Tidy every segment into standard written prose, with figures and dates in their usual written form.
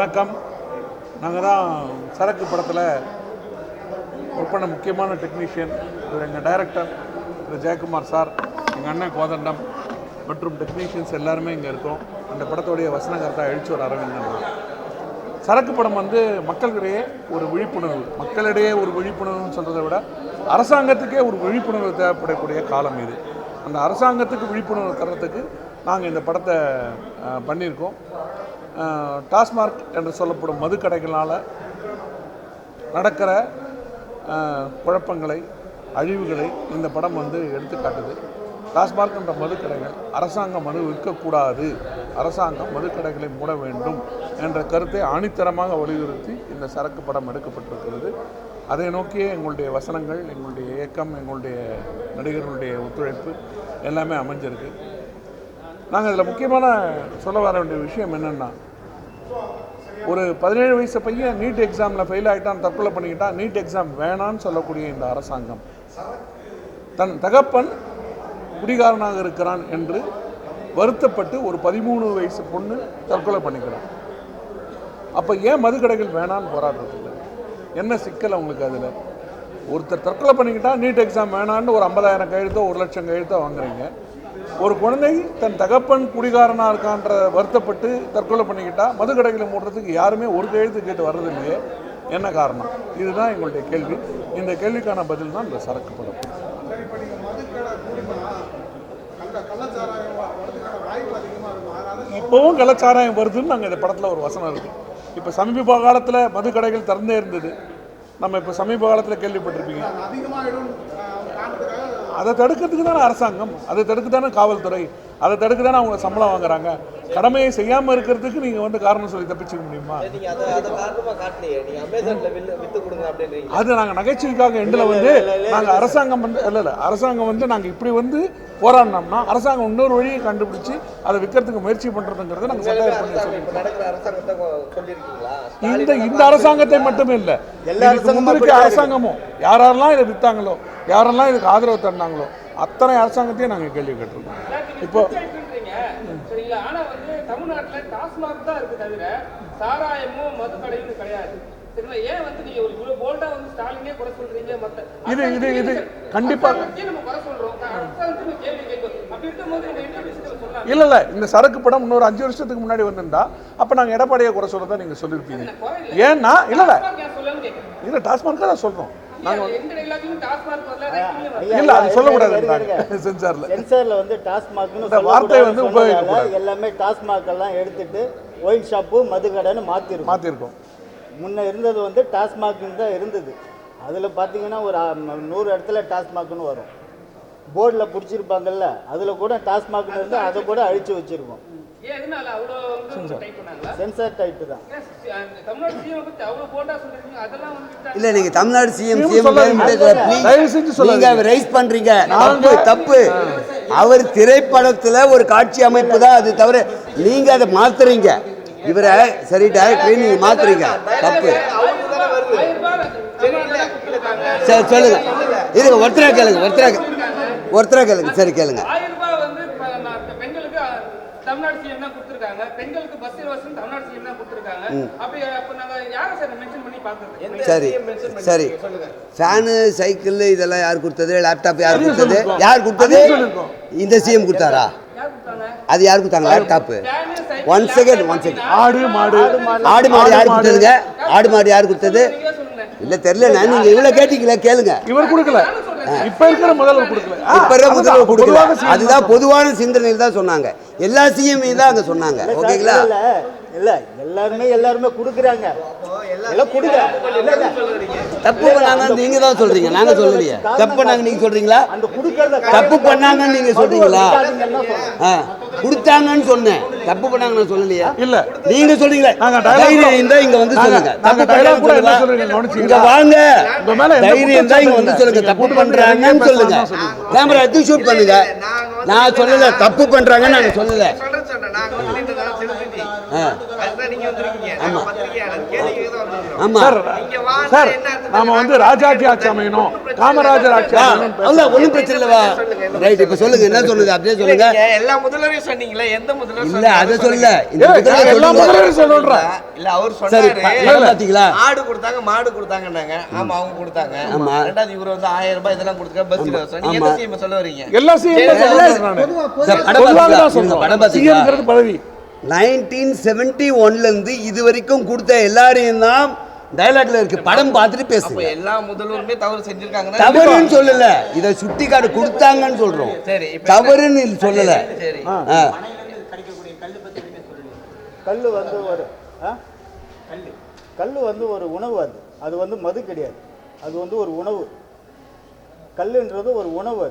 வணக்கம். நாங்கள் தான் சரக்கு படத்தில் ஒர்க் பண்ண முக்கியமான டெக்னீஷியன். எங்கள் டைரக்டர் திரு ஜெயக்குமார் சார், எங்கள் அண்ணன் கோதண்டம் மற்றும் டெக்னீஷியன்ஸ் எல்லாருமே இங்கே இருக்கோம். அந்த படத்துடைய வசனகர்த்தா எழுச்சூர் அரவிந்தன். சரக்கு படம் மக்களிடையே ஒரு விழிப்புணர்வு, மக்களிடையே ஒரு விழிப்புணர்வுன்னு சொல்கிறத விட அரசாங்கத்துக்கே ஒரு விழிப்புணர்வு தேவைப்படக்கூடிய காலம் இது. அந்த அரசாங்கத்துக்கு விழிப்புணர்வு தர்றதுக்கு நாங்கள் இந்த படத்தை பண்ணியிருக்கோம். டாஸ்மார்க் என்று சொல்லப்படும் மதுக்கடைகளால் நடக்கிற குழப்பங்களை, அழிவுகளை இந்த படம் எடுத்து காட்டுது. டாஸ்மார்க் என்ற மதுக்கடைகள், அரசாங்கம் மது விற்கக்கூடாது, அரசாங்கம் மதுக்கடைகளை மூட வேண்டும் என்ற கருத்தை ஆணித்தரமாக வலியுறுத்தி இந்த சரக்கு படம் எடுக்கப்பட்டிருக்கிறது. அதை நோக்கியே எங்களுடைய வசனங்கள், எங்களுடைய இயக்கம், எங்களுடைய நடிகர்களுடைய ஒத்துழைப்பு எல்லாமே அமைஞ்சிருக்கு. நாங்கள் இதில் முக்கியமான சொல்ல வர வேண்டிய விஷயம் என்னென்னா, ஒரு 17 வயசு பையன் நீட் எக்ஸாமில் ஃபெயில் ஆகிட்டான், தற்கொலை பண்ணிக்கிட்டான், நீட் எக்ஸாம் வேணான்னு சொல்லக்கூடிய இந்த அரசாங்கம் தன் தகப்பன் குடிகாரனாக இருக்கிறான் என்று வருத்தப்பட்டு ஒரு 13 வயசு பொண்ணு தற்கொலை பண்ணிக்கிறான். அப்போ ஏன் மதுக்கடைகள் வேணான்னு போராடுறதில்லை? என்ன சிக்கல் அவங்களுக்கு? அதில் ஒருத்தர் தற்கொலை பண்ணிக்கிட்டா நீட் எக்ஸாம் வேணான்னு ஒரு 50,000 கையெழுத்தோ 1,00,000 கையெழுத்தோ வாங்குறீங்க. ஒரு குழந்தை தன் தகப்பன் குடிகாரனாக இருக்கான்ற வருத்தப்பட்டு தற்கொலை பண்ணிக்கிட்டா மதுக்கடைகளை மூடுறதுக்கு யாருமே ஒரு கையெழுத்து கேட்டு வர்றதில்லையே, என்ன காரணம்? இதுதான் எங்களுடைய கேள்வி. இந்த கேள்விக்கான பதில் தான் இந்த சரக்கு படம். இப்போவும் கள்ளச்சாராயம் வருதுன்னு நாங்கள் இந்த படத்தில் ஒரு வசனம் இருக்குது. இப்போ சமீப காலத்தில் மதுக்கடைகள் திறந்தே இருந்தது. நம்ம இப்போ சமீப காலத்தில் கேள்விப்பட்டிருப்பீங்க. அதை தடுக்கிறதுக்கு தானே அரசாங்கம், அதை தடுக்க தானே காவல்துறை, அதை தடுக்க தானே அவங்க சம்பளம் வாங்குறாங்க. கடமையை செய்யாமல் இருக்கிறதுக்கு நீங்கள் காரணம் சொல்லி தப்பிச்சுக்க முடியுமா? அது நாங்கள் நகைச்சுவைக்காக எண்டில் நாங்கள் அரசாங்கம் இல்லை அரசாங்கம் நாங்கள் இப்படி போராடினோம்னா அரசாங்கம் இன்னொரு வழியை கண்டுபிடிச்சி அதை விற்கிறதுக்கு முயற்சி பண்ணுறதுங்கிறத நாங்கள் சட்டம் பண்ணி சொல்லியிருக்கோம். இந்த அரசாங்கத்தை மட்டுமே இல்லை, முந்திருக்க அரசாங்கமும் யாரெல்லாம் இதை விற்றாங்களோ, யாரெல்லாம் இதுக்கு ஆதரவு தந்தாங்களோ அத்தனை அரசாங்கத்தையும் நாங்கள் கேள்வி கேட்டிருக்கோம். இப்போ தமிழ்நாட்டில் டாஸ்மாக் தான் இருக்கு தவிர சாராயமோ மது கடையும் கிடையாது. இது கண்டிப்பாக இல்ல இந்த சரக்கு படம் இன்னொரு 5 வருஷத்துக்கு முன்னாடி வந்திருந்தா அப்ப நாங்க எடப்பாடியை குறை சொல்றதா நீங்க சொல்லிருப்பீங்க. ஏன்னா இல்ல டாஸ்மார்க் தான் சொல்றோம் நாங்க. இல்ல அது சொல்லக்கூடாது. சென்சார்ல டாஸ்மார்க்னு வார்த்தை உபயோகிக்கக்கூடாது. எல்லாமே டாஸ்மார்க் எல்லாம் எடுத்துட்டு ஒயின் ஷாப்பு மதுக்கடைன்னு மாத்திருக்கோம். முன்ன இருந்தது டாஸ்மார்க்னு தான் இருந்தது. அதில் பார்த்தீங்கன்னா ஒரு 100 இடத்துல டாஸ்மார்க்னு வரும். போர்டில் பிடிச்சிருப்பாங்கல்ல, அதில் கூட டாஸ்மார்க்னு இருந்தால் அதை கூட அழிச்சு வச்சிருக்கோம். சென்சார் டைப் தான். இல்லை நீங்கள் தமிழ்நாடு சிஎம் நீங்கள் ரைஸ் பண்ணுறீங்க, தப்பு. அவர் திரைப்படத்தில் ஒரு காட்சி அமைப்பு தான், அது தவிர நீங்கள் அதை மாற்றுறீங்க. இவரை சரி டைரக்டர் நீங்க மாத்துறீங்க, தப்பு. சரி சொல்லுங்க, இருங்க ஒருத்தரா கேளுங்க. சரி கேளுங்க. தமிழ்நாடு சிஎம் தான் கொடுத்திருக்காங்க, பெண்களுக்கு பஸ் இலவசம் தமிழ்நாடு சிஎம் தான் கொடுத்திருக்காங்க. அப்ப நாங்க யாரை சார் மென்ஷன் பண்ணி பார்க்கறது? சரி ஃபேனு, சைக்கிள் இதெல்லாம் யார் கொடுத்தது? லேப்டாப் யார் கொடுத்தது? இந்த சிஎம் கொடுத்தாரா? அது யார் கொடுத்தாங்க லேப்டாப்பு? One second. ஆடு மாடு யார் கொடுத்ததுங்க? ஆடு மாடு யார் கொடுத்தது? இல்ல தெரியல. நீங்க இவ்வளவு கேட்டீங்களா? கேளுங்க. இவர் கொடுக்கல, இப்ப இருக்கிற முதல்வர் கொடுக்கல. அதுதான் பொதுவான சிந்தனையில் தான் சொன்னாங்க. எல்லா சிஎம் தான் அங்க சொன்னாங்க. ஓகேங்களா? இல்ல எல்லாருமே கொடுக்குறாங்க. தப்பு பண்ணாங்கன்னு நீங்க தான் சொல்றீங்க, நாங்க சொல்லலையே. தப்பு பண்ணாங்க நீங்க சொல்றீங்களா? தப்பு பண்ணாங்கன்னு நீங்க சொல்றீங்களா? கொடுத்தாங்கன்னு சொன்னேன், தப்பு பண்ணாங்க நான் சொல்லலையா? இல்ல நீங்க சொல்றீங்களா? தைரியம் தான் இங்க வந்து சொல்லுங்க. தப்பு பண்ணாங்க இங்க வாங்க, தைரியம் தான் இங்க வந்து சொல்லுங்க. தப்பு பண்றாங்கன்னு சொல்லுங்க. கேமரா எடுத்து ஷூட் பண்ணுங்க. நான் சொல்லல தப்பு பண்றாங்கன்னு நாங்க சொல்லல. ஆமா ஆமா சார் சார் நாம வந்து ராஜாஜி ஆட்சி அமையணும், காமராஜர் ஆட்சி அமையணும். அவ்வளோ ஒன்றும் பிரச்சனை இல்லைவா? ரைட், இப்போ சொல்லுங்க, என்ன சொல்லுங்க, அப்படியே சொல்லுங்க. எல்லா முதல்வரையும் சொன்னீங்களே, எந்த முதல்வர் இல்ல அதை சொல்லல, இந்த ஏய், முதல்வர் எல்லா சொல்லுங்க. முதல்வரும் சொல்றேன். இல்ல அவர் சரி, சொன்னாரு பாத்தீங்களா? ஆடு கொடுத்தாங்க, மாடு கொடுத்தாங்கன்னாங்க. ஆமா, அவங்க கொடுத்தாங்க. ஆமா. ரெண்டாவது இவர் வந்து 1000 ரூபாய் இதெல்லாம் கொடுத்துக்க பஸ் இலவசம். நீங்க எந்த சீமை சொல்ல வரீங்க? எல்லா சிஎம் சார், படம் பாத்தீங்களா? படம் பாத்தீங்களா? சிஎம்ங்கிறது பதவி. 1971 இருந்து இது வரைக்கும் கொடுத்த எல்லாரையும் தான் டயலாக்ல இருக்கு. படம் பார்த்துட்டு அப்ப பேசுங்க. எல்லா முதல்வருமே தவறு செஞ்சிருக்காங்க. தவறுன்னு சொல்லல, இதை சுட்டி காட்டு கொடுத்தாங்கன்னு சொல்றோம். சரி, இப்ப தவறுன்னு சொல்லல. சரி. கல் வந்து ஒரு கல் வந்து ஒரு உணவு. அது வந்து மது கிடையாது. அது வந்து ஒரு உணவு. கல்லுன்றது ஒரு உணவு.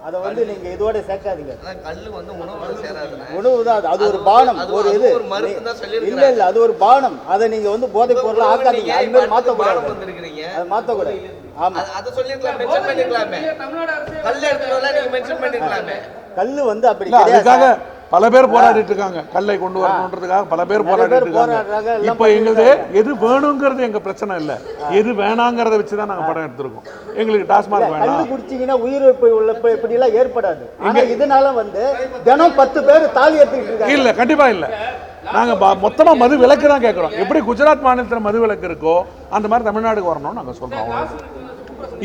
அதை வந்து நீங்க இதோட சேர்க்காதீங்க. கல்லு வந்து உணவோட சேராதுங்க. உணவு தான் அது ஒரு பானம், ஒரு இது ஒரு மருந்து தான் சொல்லிருக்காங்க. இல்ல இல்ல, அது ஒரு பானம். அதை நீங்க வந்து போதைப் பொருள் ஆக்காதீங்க. அது மாதிரி மாத்தக்கூடாது. வந்திருக்கீங்க, அது மாத்தக்கூடாது. ஆமா, அத சொல்லிருக்கலாம், மென்ஷன் பண்ணிருக்கலாமே. தமிழ்நாடு அரசு கல்ல எடுத்துறவங்க நீங்க மென்ஷன் பண்ணிருக்கலாமே. கல்லு வந்து அப்படி இல்ல, கிடையாது. அதுக்காக பல பேர் போராடிட்டு இருக்காங்க. கல்லை கொண்டு வரணுன்றதுக்காக பல பேர் போராடிட்டு இருக்காங்க. போராடுறாங்க. இப்ப எங்களுக்கு எது வேணுங்கிறது எங்க பிரச்சனை இல்ல, எது வேணாங்கிறத வச்சுதான் நாங்க படம் எடுத்திருக்கோம். எங்களுக்கு டாஸ்மாக் கல்லு வேணாம். குடிச்சீங்கன்னா உயிரிழப்பு இப்படி எல்லாம் ஏற்படாது. ஆனா இதனால வந்து தினம் 10 பேர் தாலி எடுத்துக்கிட்டு இருக்காங்க. இல்ல, கண்டிப்பா இல்ல. நாங்க மொத்தமா மது விலக்கு தான் கேட்கிறோம். எப்படி குஜராத் மாநிலத்தில் மது விலக்கு இருக்கோ அந்த மாதிரி தமிழ்நாடுக்கு வரணும்னு நாங்க சொல்றோம்.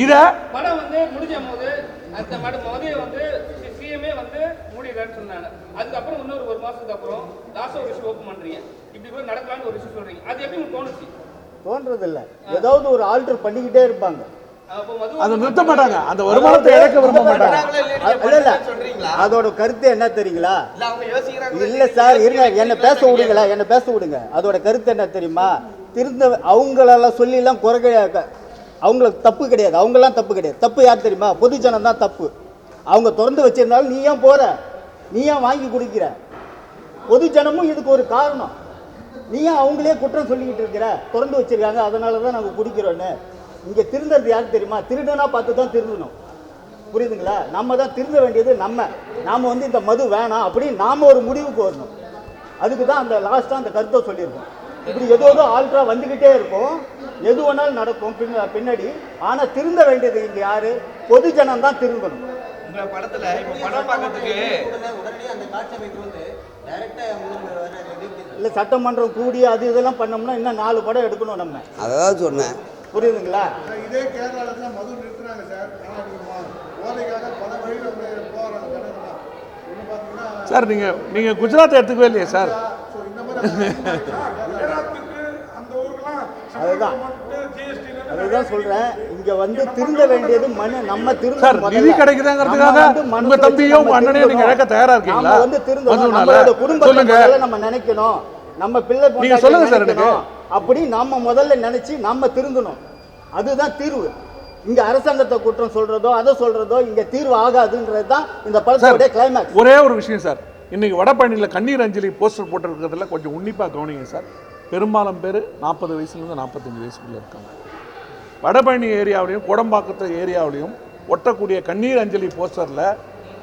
இத படம் வந்து முடிஞ்ச போது அந்த மதுவை வந்து சிஎம்ஏ வந்து மூடிடுறான்னு சொன்னாங்க. அதுக்கப்புறம் இன்னொரு 1 மாசத்துக்கு அப்புறம் லாஸ்ட் ஒரு இஷ்யூ ஓப்பன் பண்றீங்க. இப்படி கூட நடக்கலாம்னு ஒரு இஷ்யூ சொல்றீங்க. அது எப்படி உங்களுக்கு தோணுச்சு? தோன்றது இல்ல, ஏதாவது ஒரு ஆல்டர் பண்ணிக்கிட்டே இருப்பாங்க. அப்போ மது அதை நிறுத்த மாட்டாங்க. அந்த வருமானத்தை இழக்க விரும்ப மாட்டாங்க. இல்ல இல்ல, சொல்றீங்களா? அதோட கருத்து என்ன தெரியுங்களா? இல்ல அவங்க யோசிக்கிறாங்க. இல்ல சார், இருங்க, என்ன பேச விடுங்களா, என்ன பேச விடுங்க. அதோட கருத்து என்ன தெரியுமா? அவங்களெல்லாம் சொல்லி எல்லாம் அவங்களுக்கு தப்பு கிடையாது. அவங்கெல்லாம் தப்பு கிடையாது. தப்பு யார் தெரியுமா? பொதுஜனம் தான் தப்பு. அவங்க திறந்து வச்சிருந்தாலும் நீ ஏன் போற, நீ ஏன் வாங்கி குடிக்கிற? பொதுஜனமும் இதுக்கு ஒரு காரணம். நீ ஏன் அவங்களே குற்றம் சொல்லிக்கிட்டு இருக்கிற? திறந்து வச்சிருக்காங்க, அதனால தான் நாங்கள் குடிக்கிறோன்னு. இங்கே திருந்தது யாருக்கு தெரியுமா? திருடனா பார்த்து தான் திருந்தணும். புரியுதுங்களா? நம்ம தான் திருந்த வேண்டியது. நாம வந்து இந்த மது வேணாம் அப்படின்னு நாம ஒரு முடிவுக்கு வரணும். அதுக்கு தான் அந்த லாஸ்ட்டாக அந்த கருத்தை சொல்லியிருக்கோம். இப்படி ஏதோ ஆல்ட்ரா வந்துக்கிட்டே இருக்கும், எது வேணாலும் நடக்கும் பின்னாடி. ஆனால் திருந்த வேண்டியது இங்கே யாரு? பொதுஜனம் தான் திருந்தணும். உங்க படத்துல இப்ப படம் பார்க்கிறதுக்கு இல்லை, சட்டமன்றம் கூடி அது இதெல்லாம் பண்ணோம்னா இன்னும் 4 படம் எடுக்கணும் நம்ம. அதான் சொன்னேன். புரியுதுங்களா? இதே கேரளாவில் தான் மது நிறுத்துறாங்க சார். ஆனால் போதைக்காக பல வழியில் போகிறாங்க ஜனங்கள்லாம். இன்னும் பார்த்தீங்கன்னா சார் நீங்க குஜராத் எடுத்துக்கவே இல்லையே சார்? ஸோ இந்த மாதிரி குஜராத்துக்கு அந்த ஊருக்குலாம் அதுதான் அதுதான் சொல்றேன். இங்க வந்து திருந்த வேண்டியது நம்ம திருந்த சார், நிதி கிடைக்குதுங்கிறதுக்காக உங்க தம்பியும் உங்க அண்ணனையும் நீங்க இழக்க தயாரா இருக்கீங்களா? நம்ம வந்து திருந்தணும். மதுனால நம்மளோட குடும்பத்தை சொல்லுங்க. முதல்ல நம்ம நினைக்கணும். நம்ம பிள்ளை நீங்க சொல்லுங்க சார் எனக்கு. அப்படி நம்ம முதல்ல நினைச்சு நம்ம திருந்தணும். அதுதான் தீர்வு. இங்க அரசாங்கத்தை குற்றம் சொல்றதோ அதை சொல்றதோ இங்க தீர்வு ஆகாதுன்றது தான் இந்த படத்தோட கிளைமேக்ஸ். ஒரே ஒரு விஷயம் சார், இன்னைக்கு வடபழனியில் கண்ணீர் அஞ்சலி போஸ்டர் போட்டிருக்கிறதுல கொஞ்சம் உன்னிப்பாக கவனிங்க சார். பெரும்பாலும் பேர் 40 வயசுலேருந்து 45 வயசுக்குள்ளே இருக்காங்க. வடபழனி ஏரியாவிலையும் கோடம்பாக்கத்து ஏரியாவிலையும் ஒட்டக்கூடிய கண்ணீர் அஞ்சலி போஸ்டரில்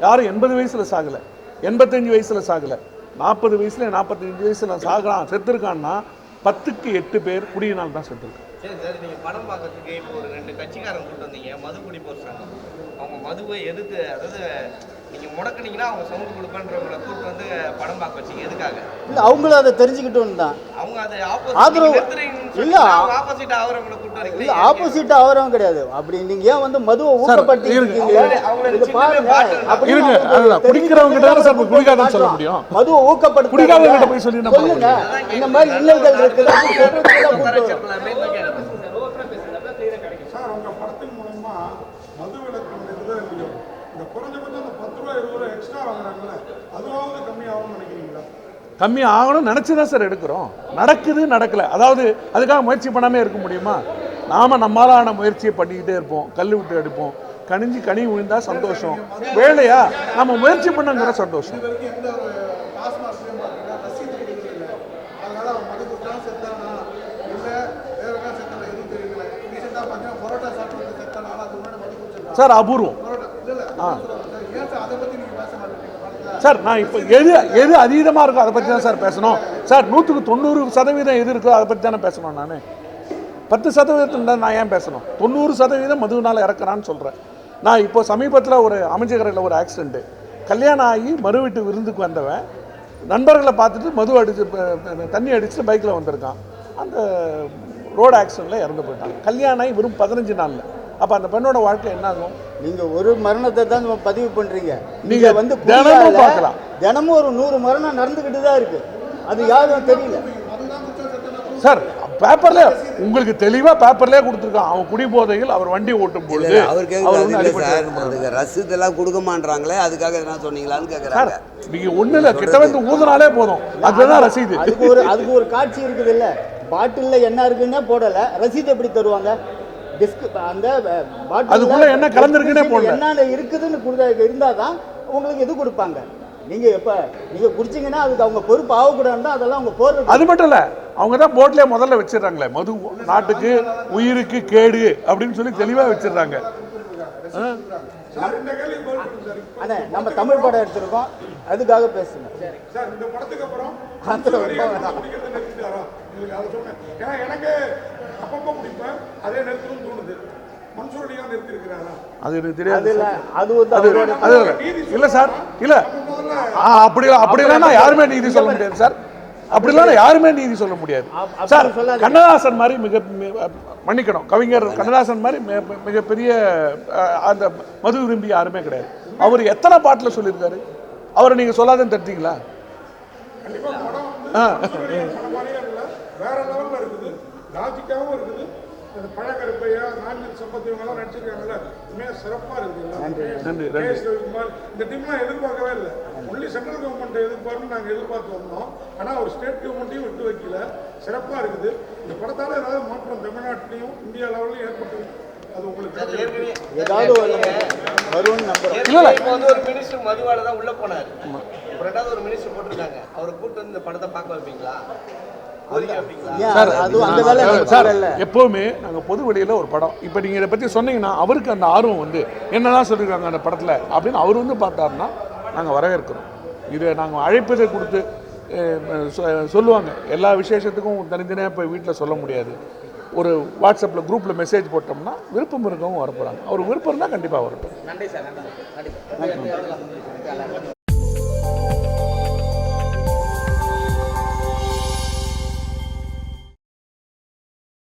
யாரும் 80 வயசில் சாகலை, 85 வயசில் சாகலை, 40 வயசுல 45 வயசுல சாகுறான் செத்துருக்கான்னா 10க்கு 8 பேர் குடியினால் தான் செத்துருக்காங்க. சரி சார், நீங்க படம் பார்க்கறதுக்கு இப்போ ஒரு 2 கட்சிக்காரங்க கூட்டு வந்தீங்க, மது குடி போறாங்க. அவங்க மதுவை எதிர்த்து, அதாவது நீங்க முடக்குனீங்கன்னா அவங்க சவுண்ட் கொடுப்பேன்றவங்களை கூட்டு வந்து படம் பார்க்க வச்சீங்க. எதுக்காக? இல்ல, அவங்களும் அதை தெரிஞ்சுக்கிட்டோன்னு தான். அவங்க அதை ஆதரவு இல்ல, ஆப்போசிட் ஆவறவங்களை கூட்டு வரீங்க. இல்ல, ஆப்போசிட் ஆவறவங்க கிடையாது. அப்படி நீங்க ஏன் வந்து மதுவை ஊக்கப்படுத்தி இருக்கீங்களா? இது பாருங்க. அப்படி இருங்க, அதுதான் குடிக்கிறவங்க கிட்ட தான் சார் குடிக்காதன்னு சொல்ல முடியும். மதுவை ஊக்கப்படுத்தி குடிக்காதவங்க கிட்ட போய் சொல்லி நம்ம சொல்லுங்க. இந்த மாதிரி இல்லங்கள் இருக்குது. சார் உங்கள் படத்தின் மூலமா மது விலக்கு இல்லையோ இந்த குறைஞ்சபட்சம் அந்த 10 ரூபா 20 ரூபா எக்ஸ்ட்ரா வாங்குறாங்கல்ல, அதுவாவது கம்மியாகும்னு நினைக்கிறீங்களா? கம்மி ஆகணும் நினச்சி தான் சார் எடுக்கிறோம். நடக்குது நடக்கலை, அதாவது அதுக்காக முயற்சி பண்ணாமல் இருக்க முடியுமா? நாம் நம்மளான முயற்சியை பண்ணிக்கிட்டே இருப்போம். கல் விட்டு எடுப்போம். கனி விழுந்தா சந்தோஷம். வேலையா நம்ம முயற்சி பண்ணுங்கிற சந்தோஷம். இது வரைக்கும் எந்த ஒரு டாஸ்மார்க்லையும் பார்த்தீங்கன்னா ரசீது கொடுக்குறது இல்லை. அதனால அவன் மது கொடுத்தா செத்தானா இல்லை வேற என்ன செத்தானா எதுவும் தெரியல. ரீசெண்டாக பார்த்தீங்கன்னா பரோட்டா சாப்பிட்டு செத்தானா, அதுக்கு முன்னாடி மது குடிச்சிருக்கான் சார் அபூர்வம். பரோட்டா இல்லை ஏன் சார் அதை பற்றி நீங்கள் பேச மாட்டேங்க படத்தில்? சார் நான் இப்போ எது அதீதமாக இருக்கோ அதை பற்றி தான் சார் பேசணும். சார் 100க்கு 90% எது இருக்கோ அதை பற்றி தானே பேசணும். நான் 10% நான் ஏன் பேசணும்? 90% மதுவினால் இறக்குறான்னு சொல்கிறேன். நான் இப்போ சமீபத்தில் ஒரு அமைச்சகரையில் ஒரு ஆக்சிடெண்ட்டு, கல்யாணம் ஆகி மறு வீட்டு விருந்துக்கு வந்தவன் நண்பர்களை பார்த்துட்டு மது அடிச்சு தண்ணி அடிச்சுட்டு பைக்கில் வந்திருக்கான். அந்த ரோடு ஆக்சிடெண்ட்டில் இறந்து போயிட்டான். கல்யாணம் ஆகி வெறும் 15 நாளில். அப்போ அந்த பெண்ணோட வாழ்க்கை என்ன ஆகும்? நீங்கள் ஒரு மரணத்தை தான் பதிவு பண்ணுறீங்க. நீங்க வந்து தினமும் பார்க்கலாம். தினமும் ஒரு 100 மரணம் நடந்துக்கிட்டு தான் இருக்கு. அது யாரும் தெரியல சார். பேப்பர்ல உங்களுக்கு தெளிவா பேப்பர்லயே கொடுத்துருக்கான். அவன் குடி போதையில் அவர் வண்டி ஓட்டும் பொழுது அவர் கேட்குறது ரசீதெல்லாம் கொடுக்க மாட்டாங்களே, அதுக்காக என்ன சொன்னீங்களான்னு கேட்குறாங்க. நீங்க ஒண்ணு இல்ல, கிட்ட வந்து ஊதுனாலே போதும், அதுதான் ரசீது. அதுக்கு ஒரு காட்சி இருக்குது இல்ல, பாட்டில்ல என்ன இருக்குன்னே போடல, ரசீது எப்படி தருவாங்க? அந்த அதுக்குள்ள என்ன கலந்துருக்குன்னே போடல, என்ன இருக்குதுன்னு இருந்தாதான் உங்களுக்கு இது கொடுப்பாங்க. நீங்க நீங்க குடிச்சீங்கன்னா அதுக்கு அவங்க பொறுப்பு ஆகக்கூடாதுன்னு தான் அதெல்லாம் அவங்க போடுறது. அது மட்டும் இல்ல, அவங்க தான் போட்லயே முதல்ல வச்சிடறாங்களே, மது நாட்டுக்கு உயிருக்கு கேடு அப்படின்னு சொல்லி தெளிவா வச்சிடறாங்க. அண்ணே, நம்ம தமிழ் படம் எடுத்திருக்கோம், அதுக்காக பேசுங்க சார். இந்த படத்துக்கு அப்புறம் எனக்கு அப்பப்போ பிடிப்பேன், அதே நிறுத்தணும்னு தோணுது. மன்சூரடியா நிறுத்திருக்கிறாரா? அது எனக்கு தெரியாது. அது இல்ல சார், இல்ல அப்படிலாம் யாருமே நீதி சொல்ல முடியாது சார். அப்படிலாம் யாருமே நீதி சொல்ல முடியாது சார். கண்ணதாசன் மாதிரி மன்னிக்கணும், கவிஞர் கண்ணதாசன் மாதிரி மிகப்பெரிய அந்த மது விரும்பி யாருமே கிடையாது. அவர் எத்தனை பாட்டில் சொல்லியிருக்காரு? அவரை நீங்க சொல்லாதுன்னு தடுத்தீங்களா? வேற லெவல்ல இருக்குது, லாஜிக்காவும் இருக்குது. பழக்கருப்பையா நான்கு சம்பத்தி இவங்கெல்லாம் நடிச்சிருக்காங்கல்ல, உண்மையாக சிறப்பாக இருக்குது. நன்றி. ரவிக்குமார் இந்த டீம்லாம் எதிர்பார்க்கவே இல்லை. ஒன்லி சென்ட்ரல் கவர்மெண்ட் எதிர்பார்க்கணும்னு நாங்கள் எதிர்பார்த்து வந்தோம். ஆனால் ஒரு ஸ்டேட் கவர்மெண்ட்டையும் விட்டு வைக்கல, சிறப்பாக இருக்குது. இந்த படத்தால் ஏதாவது மாற்றம் தமிழ்நாட்டிலையும் இந்தியா லெவல்லையும் ஏற்பட்டு அது உங்களுக்கு ஏதாவது வரும்னு நம்புறோம். இப்போ வந்து ஒரு மினிஸ்டர் மதுவால தான் உள்ள போனார். ரெண்டாவது ஒரு மினிஸ்டர் போட்டிருக்காங்க, அவரை கூப்பிட்டு வந்து இந்த படத்தை பார்க்க வைப்பீங்களா? எப்பவுமே நாங்க பொது வெளியில ஒரு படம், இப்ப நீங்க இதை பத்தி சொன்னீங்கன்னா அவருக்கு அந்த ஆர்வம் வந்து என்னதான் சொல்லிருக்காங்க அந்த படத்துல அப்படின்னு அவர் வந்து பார்த்தாருன்னா நாங்க வரவேற்கிறோம். இதை நாங்க அழைப்பதை கொடுத்து சொல்லுவாங்க. எல்லா விசேஷத்துக்கும் தனித்தனியாக போய் வீட்டில் சொல்ல முடியாது. ஒரு வாட்ஸ்அப்பில் குரூப்பில் மெசேஜ் போட்டோம்னா விருப்பம் இருக்கவும் வரப்போகிறாங்க. அவர் விருப்பம் இருந்தால் கண்டிப்பாக வரட்டும். நன்றி சார். நன்றி.